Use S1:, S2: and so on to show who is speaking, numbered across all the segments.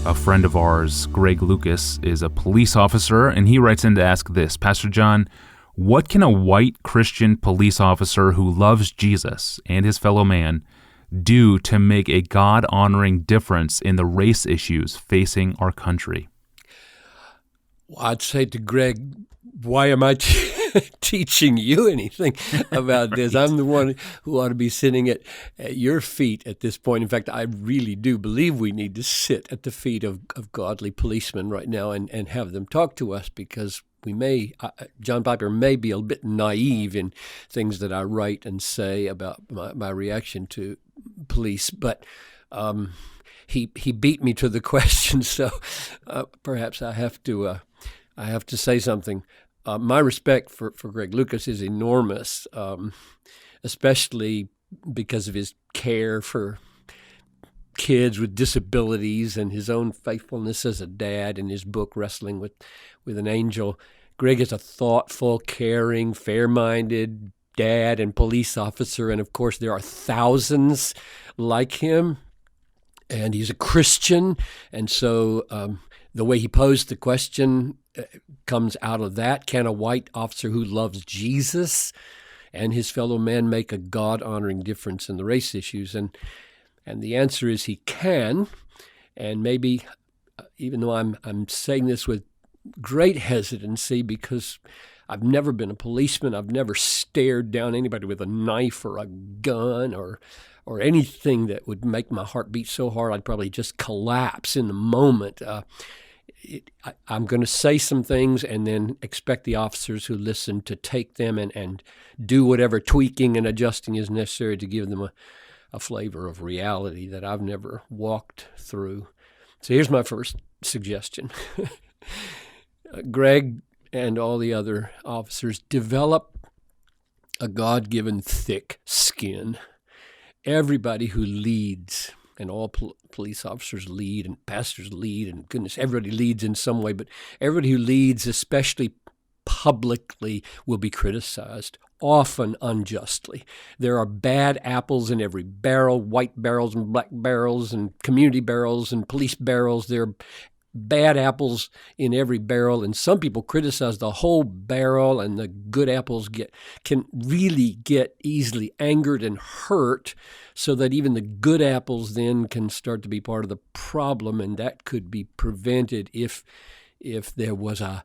S1: A friend of ours, Greg Lucas, is a police officer, and he writes in to ask this: Pastor John, what can a white Christian police officer who loves Jesus and his fellow man do to make a God-honoring difference in the race issues facing our country?
S2: Well, I'd say to Greg, why am I teaching you anything about this? I'm the one who ought to be sitting at your feet at this point. In fact, I really do believe we need to sit at the feet of godly policemen right now and have them talk to us, because we may, John Piper may be a bit naive in things that I write and say about my reaction to police, but he beat me to the question, so perhaps I have to say something. My respect for Greg Lucas is enormous, especially because of his care for kids with disabilities and his own faithfulness as a dad in his book, Wrestling with an Angel. Greg is a thoughtful, caring, fair-minded dad and police officer, and of course there are thousands like him, and he's a Christian, and so the way he posed the question comes out of that. Can a white officer who loves Jesus and his fellow man make a God-honoring difference in the race issues? And the answer is he can. And maybe, even though I'm saying this with great hesitancy, because I've never been a policeman, I've never stared down anybody with a knife or a gun or anything that would make my heart beat so hard I'd probably just collapse in the moment. I'm going to say some things and then expect the officers who listen to take them and do whatever tweaking and adjusting is necessary to give them a flavor of reality that I've never walked through. So here's my first suggestion. Greg and all the other officers, develop a God-given thick skin. Everybody who leads, and all police officers lead, and pastors lead, and goodness, everybody leads in some way, but everybody who leads, especially publicly, will be criticized, often unjustly. There are bad apples in every barrel, white barrels and black barrels and community barrels and police barrels. There are bad apples in every barrel, and some people criticize the whole barrel, and the good apples can really get easily angered and hurt, so that even the good apples then can start to be part of the problem, and that could be prevented if there was a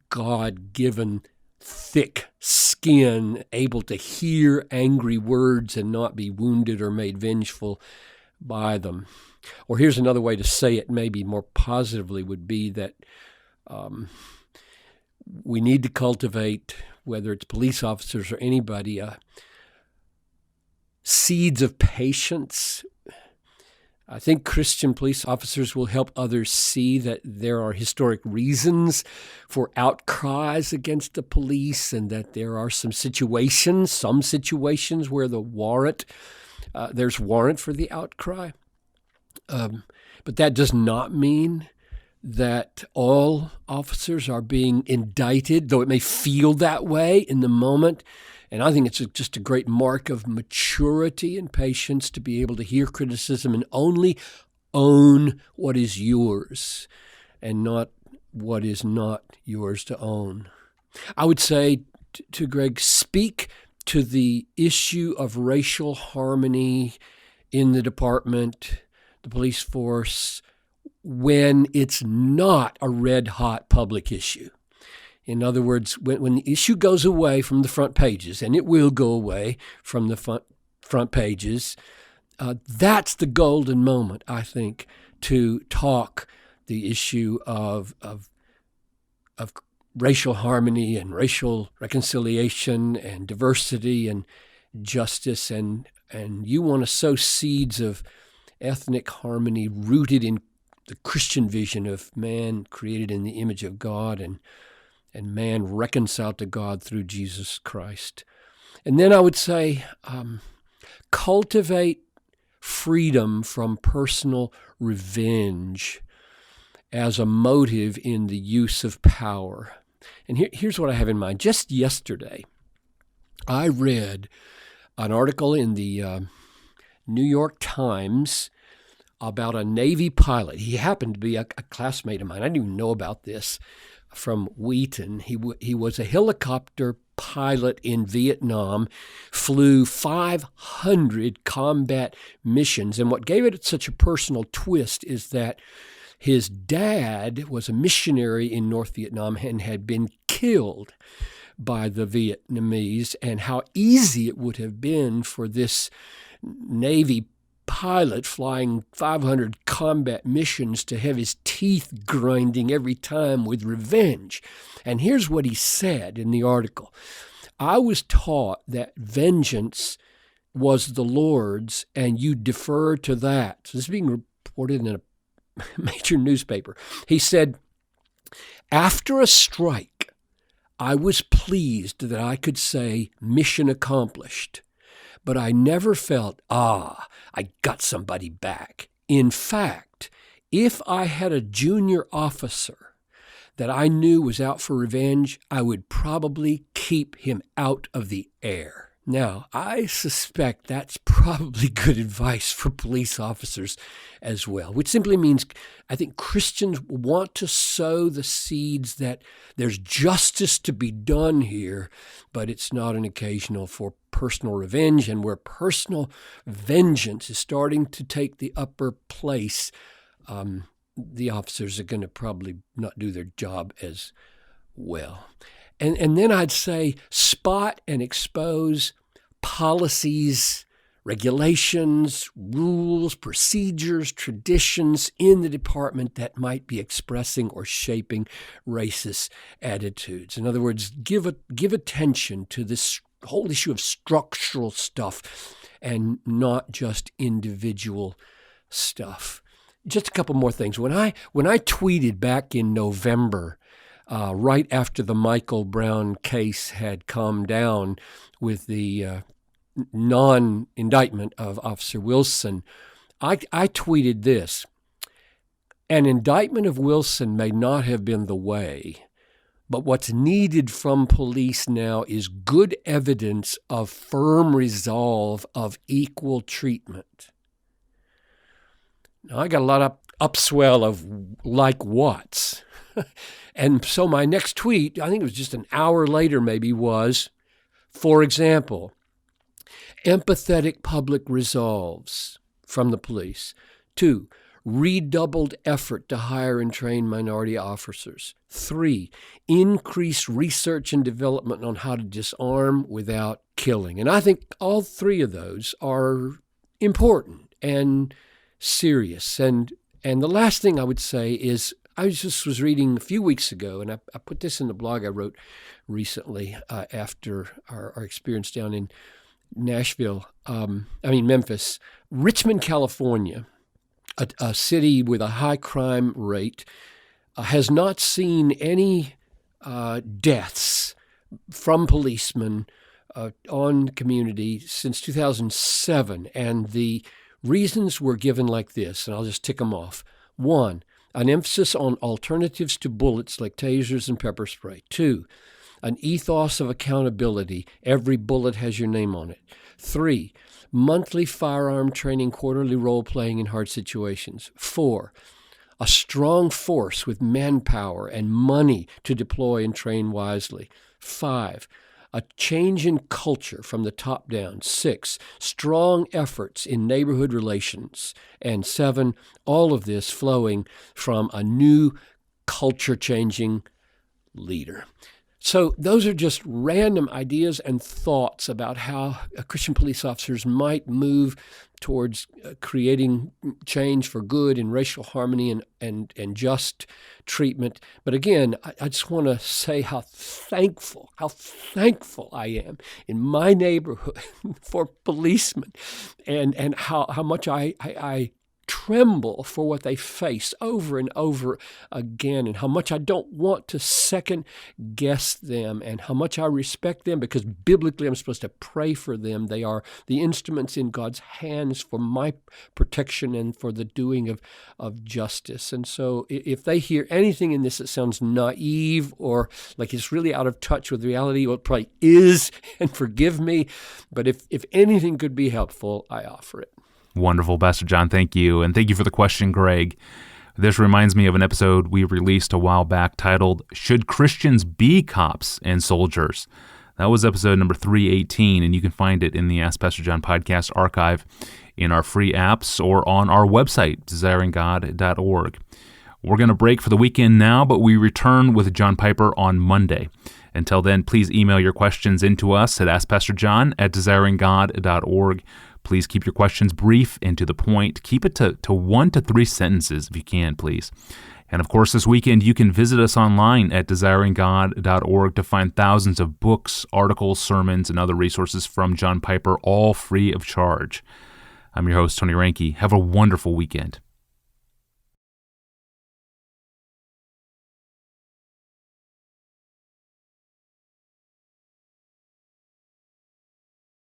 S2: God-given thick skin able to hear angry words and not be wounded or made vengeful by them. Or here's another way to say it, maybe more positively, would be that we need to cultivate, whether it's police officers or anybody, seeds of patience. I think Christian police officers will help others see that there are historic reasons for outcries against the police, and that there are some situations where there's warrant for the outcry. But that does not mean that all officers are being indicted, though it may feel that way in the moment. And I think it's just a great mark of maturity and patience to be able to hear criticism and only own what is yours and not what is not yours to own. I would say to Greg, speak to the issue of racial harmony in the department, the police force, when it's not a red-hot public issue. In other words, when the issue goes away from the front pages, and it will go away from the front pages, that's the golden moment, I think, to talk the issue of racial harmony and racial reconciliation and diversity and justice, and you want to sow seeds of ethnic harmony rooted in the Christian vision of man created in the image of God and man reconciled to God through Jesus Christ. And then I would say cultivate freedom from personal revenge as a motive in the use of power. And here's what I have in mind. Just yesterday, I read an article in the New York Times about a Navy pilot. He happened to be a classmate of mine. I didn't even know about this, from Wheaton. He was a helicopter pilot in Vietnam, flew 500 combat missions. And what gave it such a personal twist is that his dad was a missionary in North Vietnam and had been killed by the Vietnamese, and how easy it would have been for this Navy pilot flying 500 combat missions to have his teeth grinding every time with revenge. And here's what he said in the article. I was taught that vengeance was the Lord's and you defer to that. So this is being reported in a major newspaper. He said, after a strike, I was pleased that I could say mission accomplished. But I never felt, I got somebody back. In fact, if I had a junior officer that I knew was out for revenge, I would probably keep him out of the air. Now, I suspect that's probably good advice for police officers as well, which simply means I think Christians want to sow the seeds that there's justice to be done here, but it's not an occasional for personal revenge. And where personal vengeance is starting to take the upper place, the officers are going to probably not do their job as well. And then I'd say spot and expose policies, regulations, rules, procedures, traditions in the department that might be expressing or shaping racist attitudes. In other words, give attention to this whole issue of structural stuff and not just individual stuff. Just a couple more things. When I tweeted back in November, right after the Michael Brown case had calmed down with the non-indictment of Officer Wilson, I tweeted this: an indictment of Wilson may not have been the way, but what's needed from police now is good evidence of firm resolve of equal treatment. Now, I got a lot of upswell of like what's. And so my next tweet, I think it was just an hour later maybe, was, for example, empathetic public resolves from the police. 2, redoubled effort to hire and train minority officers. 3, increased research and development on how to disarm without killing. And I think all 3 of those are important and serious. And the last thing I would say is, I just was reading a few weeks ago, and I put this in the blog I wrote recently after our experience down in Memphis. Richmond, California, a city with a high crime rate, has not seen any deaths from policemen on community since 2007. And the reasons were given like this, and I'll just tick them off. 1, an emphasis on alternatives to bullets like tasers and pepper spray. 2, an ethos of accountability. Every bullet has your name on it. 3, monthly firearm training, quarterly role-playing in hard situations. 4, a strong force with manpower and money to deploy and train wisely. 5, a change in culture from the top down. 6, strong efforts in neighborhood relations. And 7, all of this flowing from a new culture-changing leader. So those are just random ideas and thoughts about how Christian police officers might move towards creating change for good and racial harmony and just treatment. But again, I just want to say how thankful I am in my neighborhood for policemen, and how much I tremble for what they face over and over again, and how much I don't want to second guess them, and how much I respect them, because biblically I'm supposed to pray for them. They are the instruments in God's hands for my protection and for the doing of justice. And so if they hear anything in this that sounds naive or like it's really out of touch with reality, well, it probably is, and forgive me, but if anything could be helpful, I offer it.
S1: Wonderful, Pastor John. Thank you. And thank you for the question, Greg. This reminds me of an episode we released a while back titled, Should Christians Be Cops and Soldiers? That was episode number 318, and you can find it in the Ask Pastor John podcast archive in our free apps or on our website, desiringgod.org. We're going to break for the weekend now, but we return with John Piper on Monday. Until then, please email your questions into us at askpastorjohn@desiringgod.org. Please keep your questions brief and to the point. Keep it to 1 to 3 sentences if you can, please. And of course, this weekend, you can visit us online at desiringgod.org to find thousands of books, articles, sermons, and other resources from John Piper, all free of charge. I'm your host, Tony Reinke. Have a wonderful weekend.